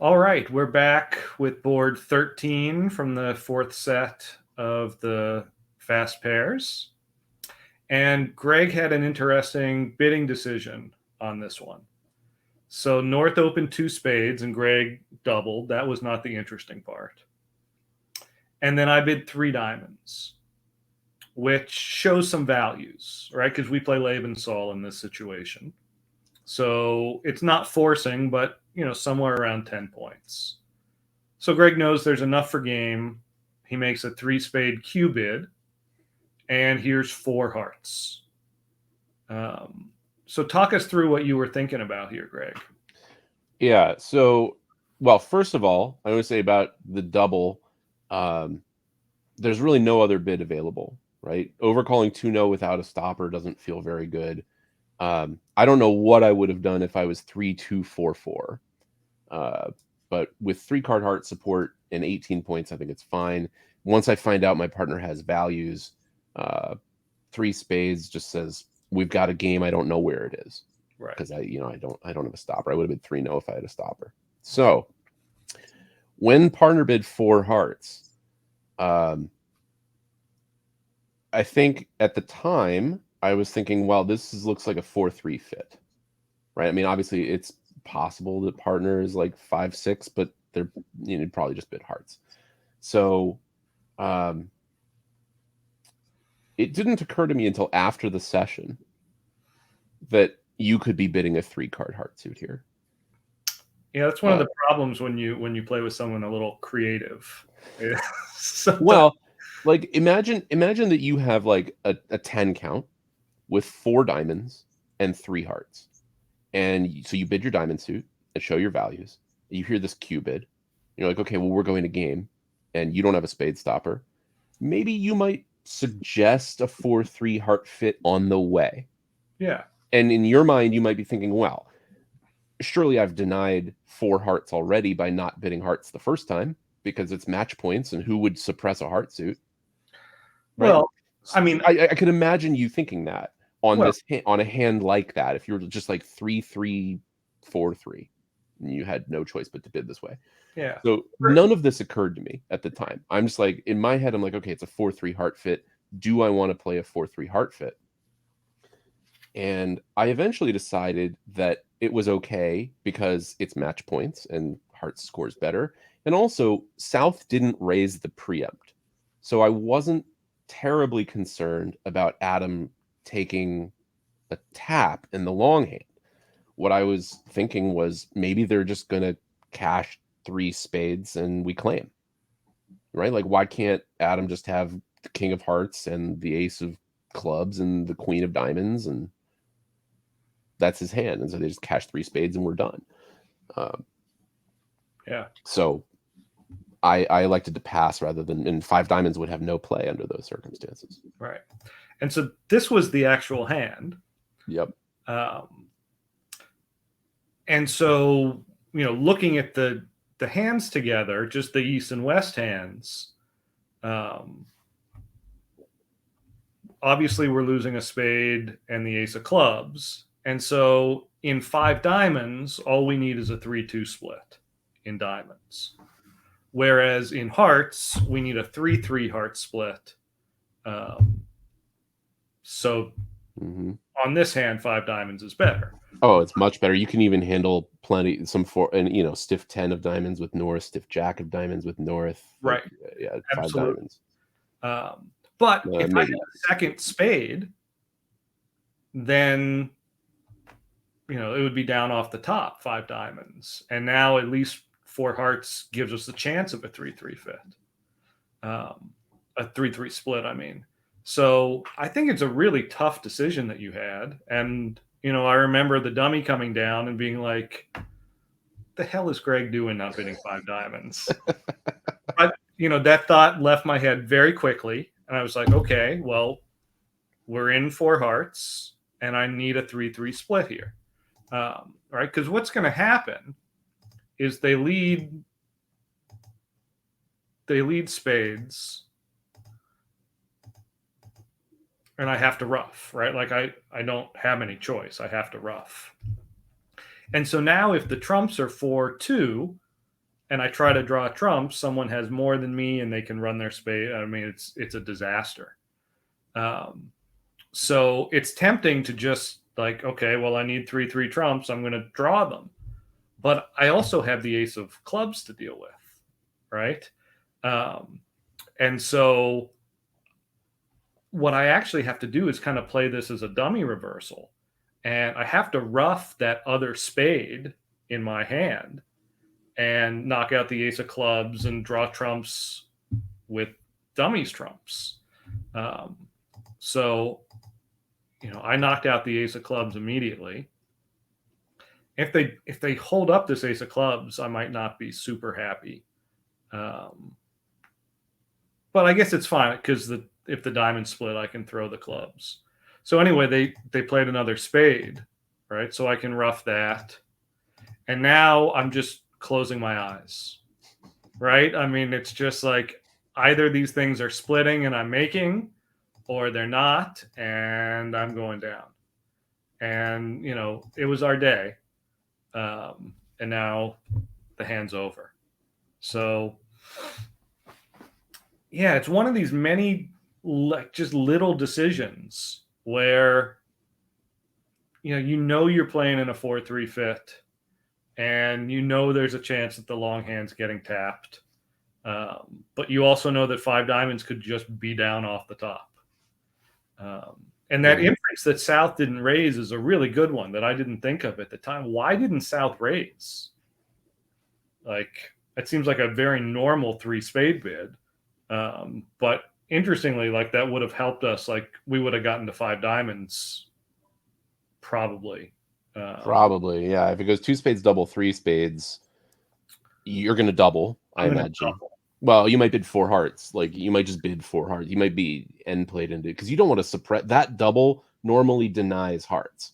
All right, we're back with board 13 from the fourth set of the fast pairs. And Greg had an interesting bidding decision on this one. So North opened two spades and Greg doubled. That was not the interesting part. And then I bid three diamonds, which shows some values, right? Because we play Lebensol in this situation. So it's not forcing, but somewhere around 10 points. So Greg knows there's enough for game. He makes a three spade Q bid, and here's four hearts. So talk us through what you were thinking about here, Greg. Yeah. So, well, first of all, I want to say about the double. There's really no other bid available, right? Overcalling 2-0 without a stopper doesn't feel very good. I don't know what I would have done if I was 3-2-4-4. But with 3-card heart support and 18 points, I think it's fine. Once I find out my partner has values, three spades just says we've got a game. I don't know where it is, Right. because I don't have a stopper. I would have been 3-0 if I had a stopper. So when partner bid four hearts, I think at the time I was thinking, well, looks like a 4-3 fit, right? I mean, obviously it's possible that partner is like 5-6, but they're probably just bid hearts. So it didn't occur to me until after the session that you could be bidding a 3-card heart suit here. Yeah, that's one of the problems when you play with someone a little creative. Well, like imagine that you have like a 10 count with 4 diamonds and 3 hearts. And so you bid your diamond suit and show your values. You hear this Q bid. You're like, okay, well, we're going to game, and you don't have a spade stopper. Maybe you might suggest a 4-3 heart fit on the way. Yeah. And in your mind, you might be thinking, well, surely I've denied 4 hearts already by not bidding hearts the first time, because it's match points, and who would suppress a heart suit? Right? Well, I mean, I could imagine you thinking that on a hand like that, if you were just like 3-3, 4-3, and you had no choice but to bid this way. Yeah. So none of this occurred to me at the time. I'm just like, in my head, I'm like, okay, it's a 4-3 heart fit. Do I want to play a 4-3 heart fit? And I eventually decided that it was okay because it's match points and hearts scores better. And also, South didn't raise the preempt. So I wasn't terribly concerned about Adam taking a tap in the long hand. What I was thinking was maybe they're just going to cash 3 spades and we claim, right? Like, why can't Adam just have the king of hearts and the ace of clubs and the queen of diamonds, and that's his hand, and so they just cash 3 spades and we're done. Yeah. So I elected to pass rather than, and 5 diamonds would have no play under those circumstances. Right. And so this was the actual hand. Yep. And so, looking at the hands together, just the East and West hands, obviously we're losing a spade and the ace of clubs. And so in 5 diamonds, all we need is a 3-2 split in diamonds. Whereas in hearts, we need a 3-3 heart split. So on this hand, 5 diamonds is better. Oh, it's much better. You can even handle stiff 10 of diamonds with North, stiff jack of diamonds with North. Right. Yeah, 5 Absolutely. diamonds. But if I had a second spade, then it would be down off the top 5 diamonds. And now at least 4 hearts gives us the chance of a 3-3 fit. A 3-3 split, I mean. So I think it's a really tough decision that you had. And, I remember the dummy coming down and being like, the hell is Greg doing not bidding 5 diamonds? But, that thought left my head very quickly. And I was like, okay, well, we're in 4 hearts and I need a 3-3 split here. Right? Because what's going to happen is they lead spades and I have to ruff, right? Like I don't have any choice. I have to ruff. And so now if the trumps are 4-2, and I try to draw trumps, someone has more than me and they can run their spade. I mean, it's a disaster. So it's tempting to just like, okay, well, I need 3 trumps. I'm going to draw them. But I also have the ace of clubs to deal with, right? And so what I actually have to do is kind of play this as a dummy reversal. And I have to ruff that other spade in my hand and knock out the ace of clubs and draw trumps with dummies trumps. So, I knocked out the ace of clubs immediately. If they hold up this ace of clubs, I might not be super happy. But I guess it's fine because if the diamond split, I can throw the clubs. So anyway, they played another spade, right? So I can ruff that. And now I'm just closing my eyes, right? I mean, it's just like either these things are splitting and I'm making, or they're not, and I'm going down. And, it was our day. And now the hand's over. So, yeah, it's one of these many just little decisions where, you're playing in a 4-3 fit, and there's a chance that the long hand's getting tapped. But you also know that 5 diamonds could just be down off the top. And that inference that South didn't raise is a really good one that I didn't think of at the time. Why didn't South raise? Like, it seems like a very normal 3 spade bid. But interestingly, like, that would have helped us. Like, we would have gotten to 5 diamonds probably. Probably, yeah. If it goes 2 spades, double, 3 spades, you're going to double, I imagine. Well, you might bid 4 hearts. Like, you might just bid 4 hearts. You might be end played into, because you don't want to suppress that double. Normally denies hearts,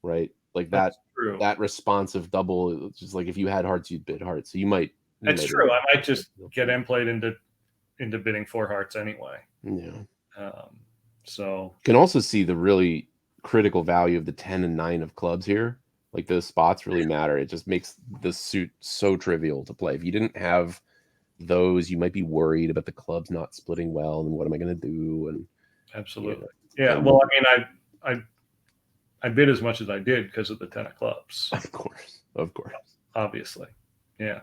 right? Like that responsive double. Just like if you had hearts, you'd bid hearts. So you might. That's true. I might just get end played into bidding 4 hearts anyway. Yeah. So you can also see the really critical value of the 10 and 9 of clubs here. Like, those spots really matter. It just makes the suit so trivial to play. If you didn't have those, you might be worried about the clubs not splitting well, and what am I going to do? And absolutely, yeah. Well, I mean, I bid as much as I did because of the 10 of clubs. Of course, obviously, yeah.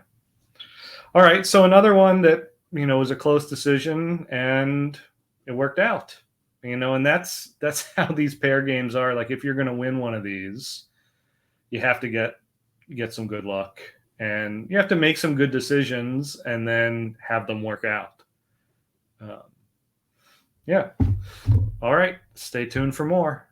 All right, so another one that was a close decision, and it worked out. And that's how these pair games are. Like, if you're going to win one of these, you have to get some good luck. And you have to make some good decisions and then have them work out. Yeah. All right. Stay tuned for more.